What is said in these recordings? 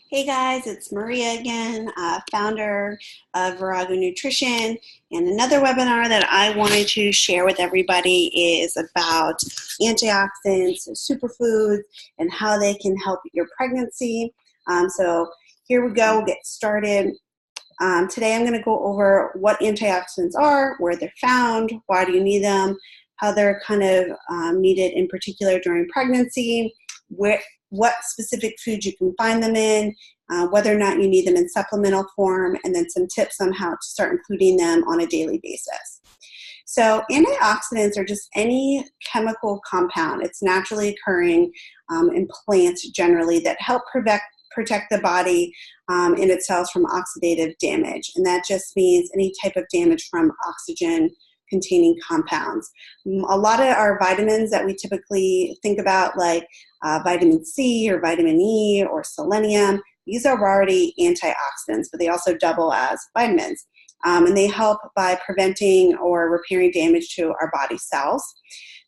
Hey guys, it's Maria again, founder of Virago Nutrition. And another webinar that I wanted to share with everybody is about antioxidants, superfoods, and how they can help your pregnancy. So here we go, we'll get started. Today I'm going to go over what antioxidants are, where they're found, why do you need them, how they're kind of needed in particular during pregnancy, what specific foods you can find them in, whether or not you need them in supplemental form, and then some tips on how to start including them on a daily basis. So antioxidants are just any chemical compound. It's naturally occurring in plants generally that help protect the body in its cells from oxidative damage. And that just means any type of damage from oxygen containing compounds. A lot of our vitamins that we typically think about, like vitamin C or vitamin E or selenium, these are already antioxidants, but they also double as vitamins. And they help by preventing or repairing damage to our body cells.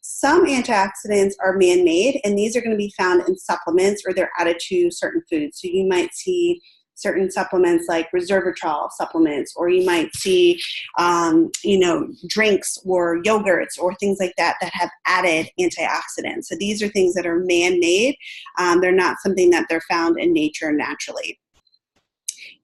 Some antioxidants are man-made, and these are going to be found in supplements or they're added to certain foods. So you might see certain supplements like resveratrol supplements, or you might see, drinks or yogurts or things like that that have added antioxidants. So these are things that are man-made. They're not something that they're found in nature naturally.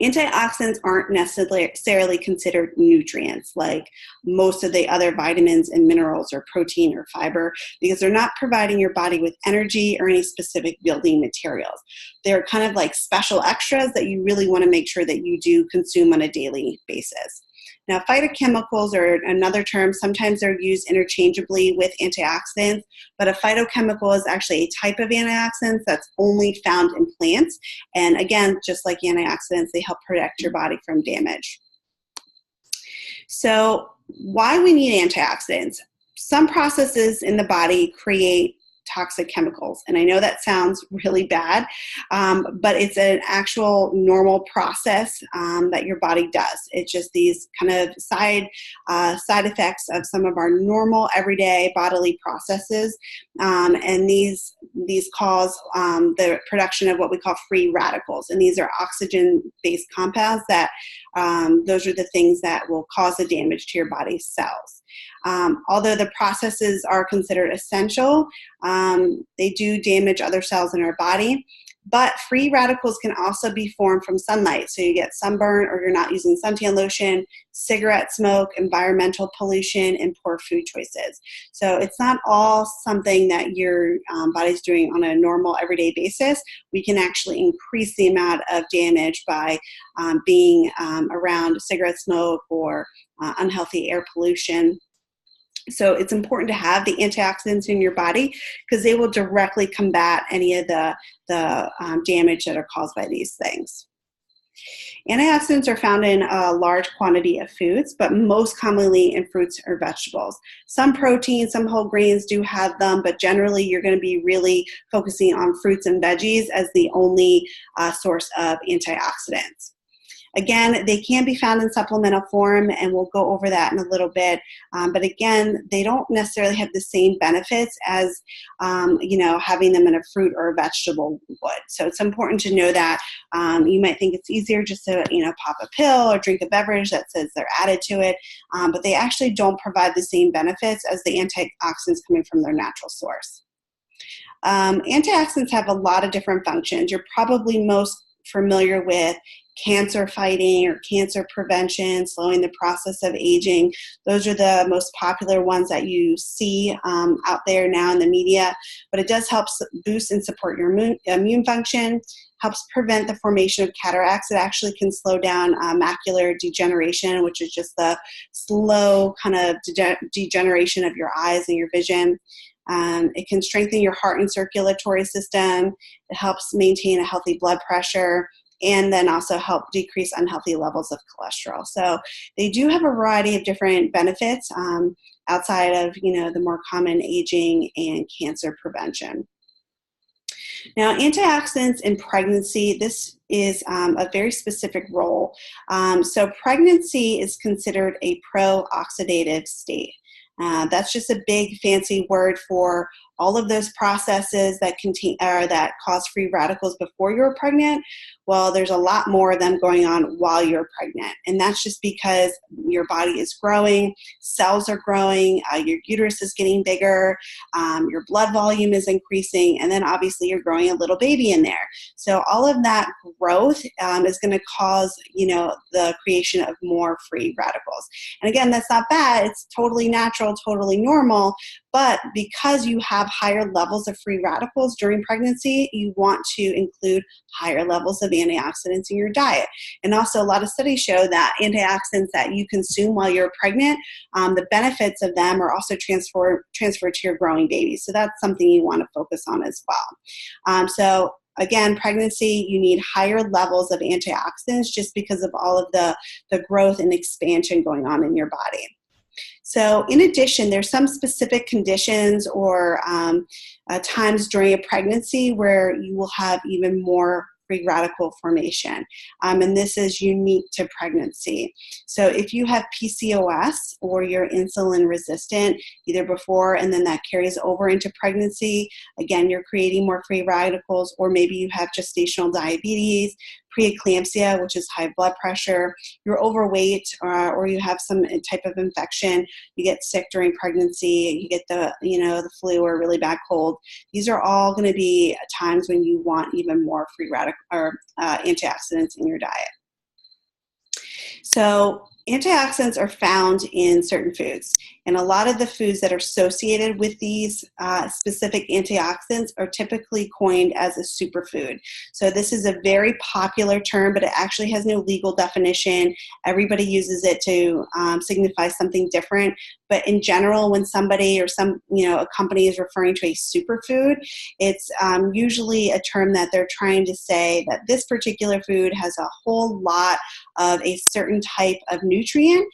Antioxidants aren't necessarily considered nutrients like most of the other vitamins and minerals or protein or fiber, because they're not providing your body with energy or any specific building materials. They're kind of like special extras that you really want to make sure that you do consume on a daily basis. Now, phytochemicals are another term. Sometimes they're used interchangeably with antioxidants, but a phytochemical is actually a type of antioxidants that's only found in plants. And again, just like antioxidants, they help protect your body from damage. So why we need antioxidants? Some processes in the body create toxic chemicals. And I know that sounds really bad, but it's an actual normal process that your body does. It's just these kind of side effects of some of our normal everyday bodily processes. And these cause the production of what we call free radicals. And these are oxygen-based compounds that those are the things that will cause the damage to your body's cells. Although the processes are considered essential, they do damage other cells in our body. But free radicals can also be formed from sunlight. So you get sunburn, or you're not using suntan lotion, cigarette smoke, environmental pollution, and poor food choices. So it's not all something that your body's doing on a normal everyday basis. We can actually increase the amount of damage by being around cigarette smoke or unhealthy air pollution. So it's important to have the antioxidants in your body because they will directly combat any of the damage that are caused by these things. Antioxidants are found in a large quantity of foods, but most commonly in fruits or vegetables. Some proteins, some whole grains do have them, but generally you're going to be really focusing on fruits and veggies as the only source of antioxidants. Again, they can be found in supplemental form, and we'll go over that in a little bit. But again, they don't necessarily have the same benefits as, having them in a fruit or a vegetable would. So it's important to know that you might think it's easier just to, pop a pill or drink a beverage that says they're added to it, but they actually don't provide the same benefits as the antioxidants coming from their natural source. Antioxidants have a lot of different functions. You're probably most familiar with cancer fighting or cancer prevention, slowing the process of aging. Those are the most popular ones that you see out there now in the media, but it does help boost and support your immune function, helps prevent the formation of cataracts. It actually can slow down macular degeneration, which is just the slow kind of degeneration of your eyes and your vision. It can strengthen your heart and circulatory system. It helps maintain a healthy blood pressure, and then also help decrease unhealthy levels of cholesterol. So they do have a variety of different benefits outside of, the more common aging and cancer prevention. Now, antioxidants in pregnancy, this is a very specific role. So pregnancy is considered a pro-oxidative state. That's just a big fancy word for all of those processes that contain that cause free radicals before you're pregnant, well, there's a lot more of them going on while you're pregnant. And that's just because your body is growing, cells are growing, your uterus is getting bigger, your blood volume is increasing, and then obviously you're growing a little baby in there. So all of that growth is going to cause, the creation of more free radicals. And again, that's not bad. It's totally natural, totally normal. But because you have higher levels of free radicals during pregnancy, you want to include higher levels of antioxidants in your diet. And also, a lot of studies show that antioxidants that you consume while you're pregnant, the benefits of them are also transferred to your growing baby. So that's something you want to focus on as well. So again, pregnancy, you need higher levels of antioxidants just because of all of the growth and expansion going on in your body. So in addition, there's some specific conditions or times during a pregnancy where you will have even more free radical formation. And this is unique to pregnancy. So if you have PCOS or you're insulin resistant, either before and then that carries over into pregnancy, again, you're creating more free radicals, or maybe you have gestational diabetes, preeclampsia, which is high blood pressure, you're overweight, or you have some type of infection, you get sick during pregnancy, you get the flu or a really bad cold. These are all going to be times when you want even more free radical or antioxidants in your diet. So antioxidants are found in certain foods, and a lot of the foods that are associated with these specific antioxidants are typically coined as a superfood. So this is a very popular term, but it actually has no legal definition. Everybody uses it to signify something different. But in general, when somebody or a company is referring to a superfood, it's usually a term that they're trying to say that this particular food has a whole lot of a certain type of nutrient,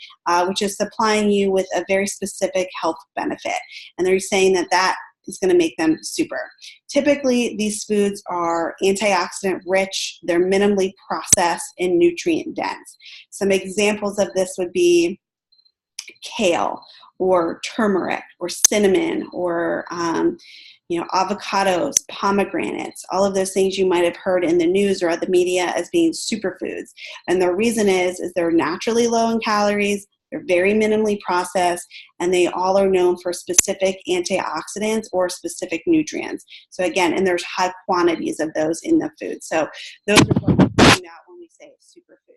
which is supplying you with a very specific health benefit. And they're saying that is going to make them super. Typically, these foods are antioxidant rich, they're minimally processed, and nutrient dense. Some examples of this would be kale, or turmeric, or cinnamon, or avocados, pomegranates, all of those things you might have heard in the news or the media as being superfoods. And the reason is they're naturally low in calories, they're very minimally processed, and they all are known for specific antioxidants or specific nutrients. So again, and there's high quantities of those in the food. So those are what we're talking about when we say superfood.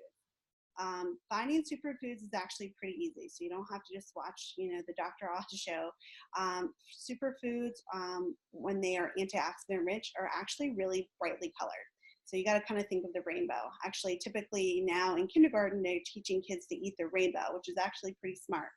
Finding superfoods is actually pretty easy, so you don't have to just watch, the Dr. Oz show. Superfoods, when they are antioxidant rich, are actually really brightly colored. So you got to kind of think of the rainbow. Actually, typically now in kindergarten, they're teaching kids to eat the rainbow, which is actually pretty smart.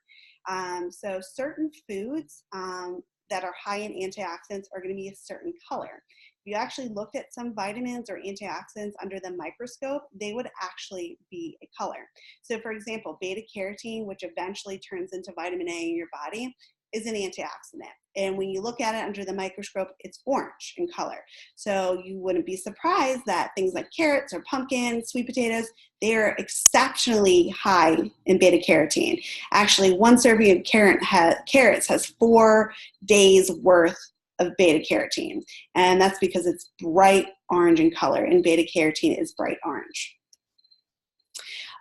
So certain foods that are high in antioxidants are going to be a certain color. If you actually looked at some vitamins or antioxidants under the microscope, they would actually be a color. So for example, beta carotene, which eventually turns into vitamin A in your body, is an antioxidant. And when you look at it under the microscope, it's orange in color. So you wouldn't be surprised that things like carrots or pumpkins, sweet potatoes, they're exceptionally high in beta carotene. Actually, one serving of carrots has 4 days worth of beta carotene. And that's because it's bright orange in color, and beta carotene is bright orange.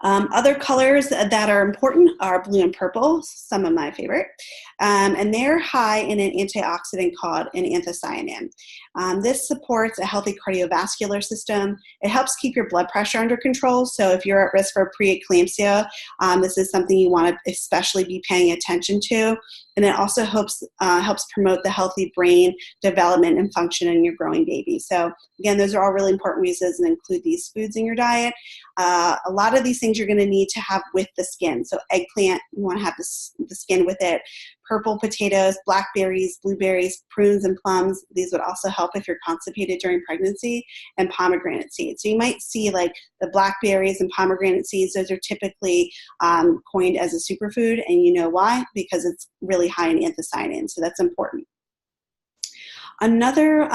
Other colors that are important are blue and purple, some of my favorite, and they're high in an antioxidant called an anthocyanin. This supports a healthy cardiovascular system. It helps keep your blood pressure under control. So if you're at risk for preeclampsia, this is something you want to especially be paying attention to. And it also helps promote the healthy brain development and function in your growing baby. So again, those are all really important reasons, and include these foods in your diet. A lot of these things you're going to need to have with the skin. So eggplant, you want to have the skin with it. Purple potatoes, blackberries, blueberries, prunes, and plums. These would also help if you're constipated during pregnancy, and pomegranate seeds. So you might see like the blackberries and pomegranate seeds, those are typically coined as a superfood. And you know why? Because it's really high in anthocyanins. So that's important. Another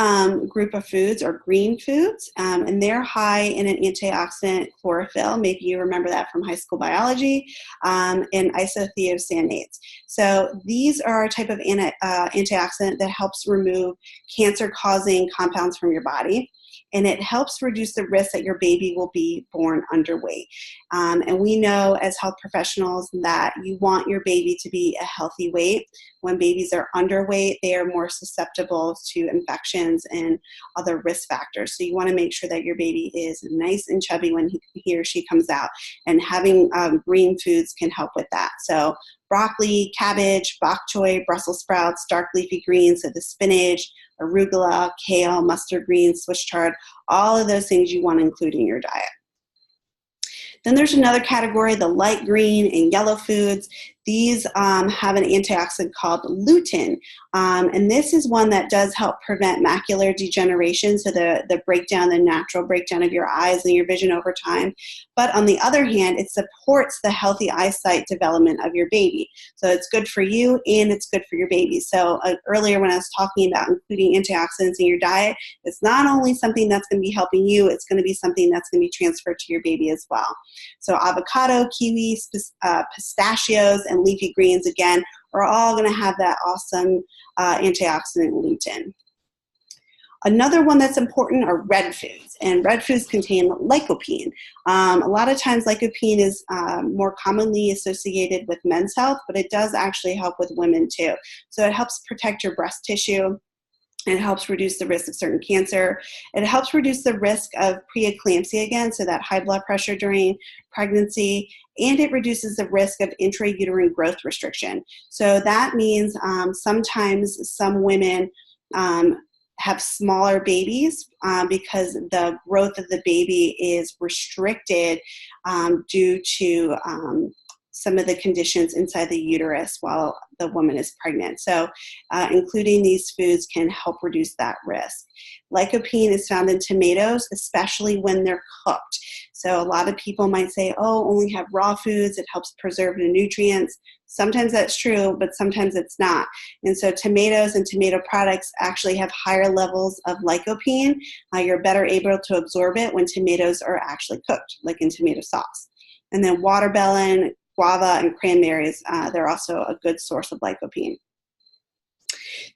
group of foods are green foods, and they're high in an antioxidant chlorophyll. Maybe you remember that from high school biology, and isothiocyanates. So these are a type of antioxidant that helps remove cancer-causing compounds from your body, and it helps reduce the risk that your baby will be born underweight. And we know as health professionals that you want your baby to be a healthy weight. When babies are underweight, they are more susceptible to infections and other risk factors. So you want to make sure that your baby is nice and chubby when he or she comes out. And having green foods can help with that. So broccoli, cabbage, bok choy, Brussels sprouts, dark leafy greens, so the spinach, arugula, kale, mustard greens, Swiss chard, all of those things you want to include in your diet. Then there's another category, the light green and yellow foods. These have an antioxidant called lutein, and this is one that does help prevent macular degeneration, so the breakdown, the natural breakdown of your eyes and your vision over time. But on the other hand, it supports the healthy eyesight development of your baby. So it's good for you and it's good for your baby. So earlier when I was talking about including antioxidants in your diet, it's not only something that's going to be helping you, it's going to be something that's going to be transferred to your baby as well. So avocado, kiwi, pistachios, and leafy greens, again, are all going to have that awesome antioxidant lutein. Another one that's important are red foods, and red foods contain lycopene. A lot of times lycopene is more commonly associated with men's health, but it does actually help with women too. So it helps protect your breast tissue. It helps reduce the risk of certain cancer. It helps reduce the risk of preeclampsia again, so that high blood pressure during pregnancy, and it reduces the risk of intrauterine growth restriction. So that means sometimes some women have smaller babies because the growth of the baby is restricted due to some of the conditions inside the uterus while the woman is pregnant. So including these foods can help reduce that risk. Lycopene is found in tomatoes, especially when they're cooked. So a lot of people might say, oh, only have raw foods, it helps preserve the nutrients. Sometimes that's true, but sometimes it's not. And so tomatoes and tomato products actually have higher levels of lycopene. You're better able to absorb it when tomatoes are actually cooked, like in tomato sauce. And then watermelon, guava, and cranberries, they're also a good source of lycopene.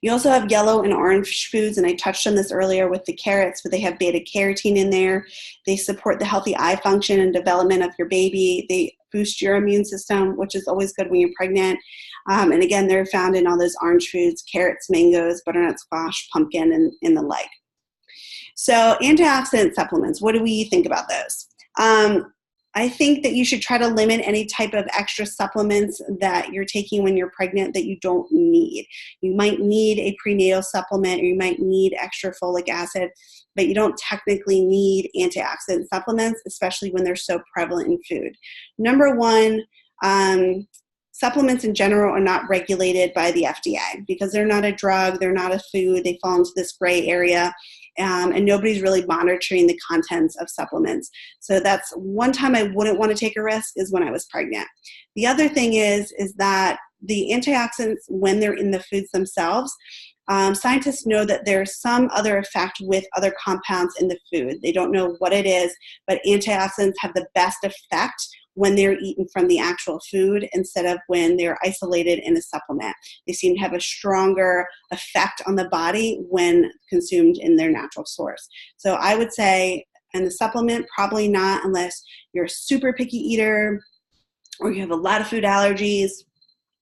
You also have yellow and orange foods, and I touched on this earlier with the carrots, but they have beta carotene in there. They support the healthy eye function and development of your baby. They boost your immune system, which is always good when you're pregnant. And again, they're found in all those orange foods, carrots, mangoes, butternut squash, pumpkin, and the like. So antioxidant supplements, what do we think about those? I think that you should try to limit any type of extra supplements that you're taking when you're pregnant that you don't need. You might need a prenatal supplement, or you might need extra folic acid, but you don't technically need antioxidant supplements, especially when they're so prevalent in food. Number one, supplements in general are not regulated by the FDA because they're not a drug, they're not a food, they fall into this gray area. And nobody's really monitoring the contents of supplements. So that's one time I wouldn't want to take a risk, is when I was pregnant. The other thing is that the antioxidants, when they're in the foods themselves, scientists know that there's some other effect with other compounds in the food. They don't know what it is, but antioxidants have the best effect when they're eaten from the actual food instead of when they're isolated in a supplement. They seem to have a stronger effect on the body when consumed in their natural source. So I would say, in the supplement, probably not unless you're a super picky eater, or you have a lot of food allergies,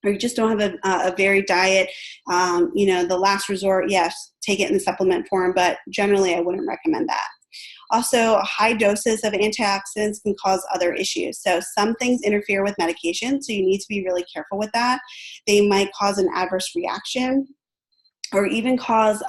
or you just don't have a varied diet. The last resort, yes, take it in the supplement form, but generally I wouldn't recommend that. Also, high doses of antioxidants can cause other issues. So some things interfere with medication, so you need to be really careful with that. They might cause an adverse reaction, or even cause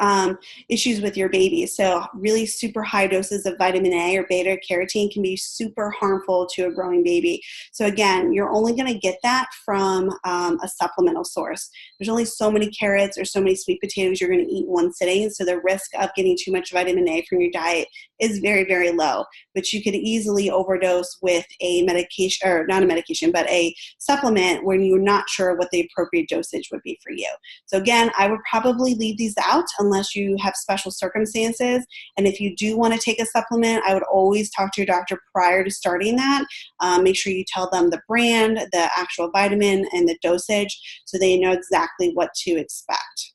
issues with your baby. So really super high doses of vitamin A or beta carotene can be super harmful to a growing baby. So again, you're only gonna get that from a supplemental source. There's only so many carrots or so many sweet potatoes you're gonna eat in one sitting, so the risk of getting too much vitamin A from your diet is very, very low, but you could easily overdose with a medication, or not a medication, but a supplement when you're not sure what the appropriate dosage would be for you. So again, I would probably leave these out unless you have special circumstances. And if you do want to take a supplement, I would always talk to your doctor prior to starting that. Make sure you tell them the brand, the actual vitamin, and the dosage so they know exactly what to expect.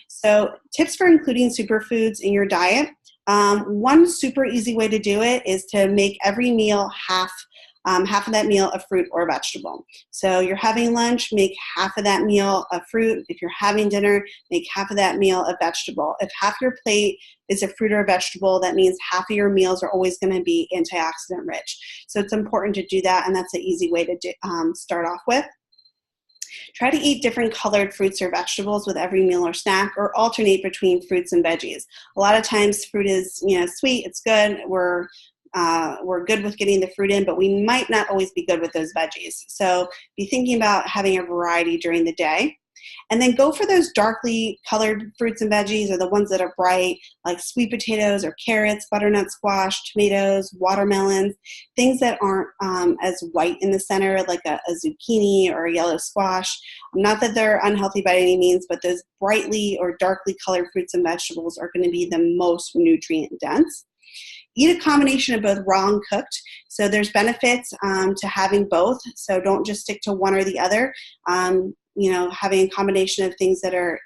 So tips for including superfoods in your diet. One super easy way to do it is to make every meal half of that meal a fruit or vegetable. So you're having lunch, make half of that meal a fruit. If you're having dinner, make half of that meal a vegetable. If half your plate is a fruit or a vegetable, that means half of your meals are always going to be antioxidant rich. So it's important to do that, and that's an easy way to start off with. Try to eat different colored fruits or vegetables with every meal or snack, or alternate between fruits and veggies. A lot of times fruit is, sweet, it's good, we're good with getting the fruit in, but we might not always be good with those veggies. So be thinking about having a variety during the day. And then go for those darkly colored fruits and veggies, or the ones that are bright, like sweet potatoes or carrots, butternut squash, tomatoes, watermelons, things that aren't as white in the center, like a zucchini or a yellow squash. Not that they're unhealthy by any means, but those brightly or darkly colored fruits and vegetables are going to be the most nutrient dense. Eat a combination of both raw and cooked. So there's benefits to having both. So don't just stick to one or the other. Having a combination of things that are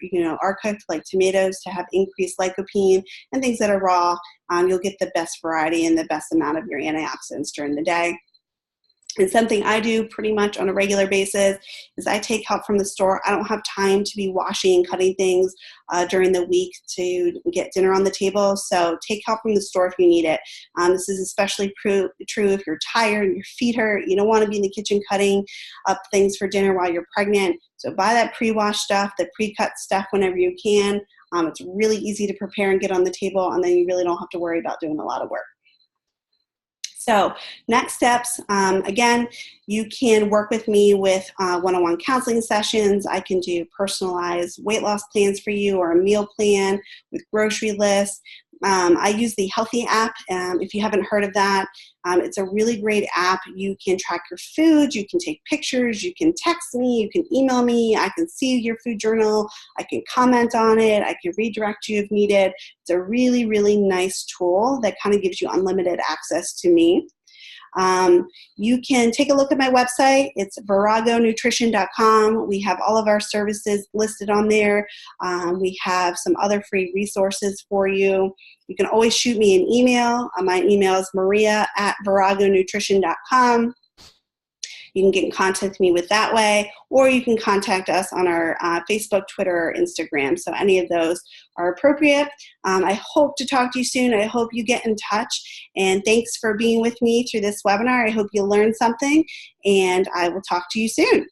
cooked, like tomatoes, to have increased lycopene, and things that are raw, you'll get the best variety and the best amount of your antioxidants during the day. And something I do pretty much on a regular basis is I take help from the store. I don't have time to be washing and cutting things during the week to get dinner on the table. So take help from the store if you need it. This is especially true if you're tired and your feet hurt. You don't want to be in the kitchen cutting up things for dinner while you're pregnant. So buy that pre-washed stuff, the pre-cut stuff whenever you can. It's really easy to prepare and get on the table, and then you really don't have to worry about doing a lot of work. So next steps, again, you can work with me with one-on-one counseling sessions. I can do personalized weight loss plans for you, or a meal plan with grocery lists. I use the Healthy app. If you haven't heard of that, it's a really great app. You can track your food, you can take pictures, you can text me, you can email me, I can see your food journal, I can comment on it, I can redirect you if needed. It's a really, really nice tool that kind of gives you unlimited access to me. You can take a look at my website. It's viragonutrition.com. We have all of our services listed on there. We have some other free resources for you. You can always shoot me an email. My email is maria@viragonutrition.com. You can get in contact with me with that way, or you can contact us on our Facebook, Twitter, or Instagram. So any of those are appropriate. I hope to talk to you soon. I hope you get in touch. And thanks for being with me through this webinar. I hope you learned something, and I will talk to you soon.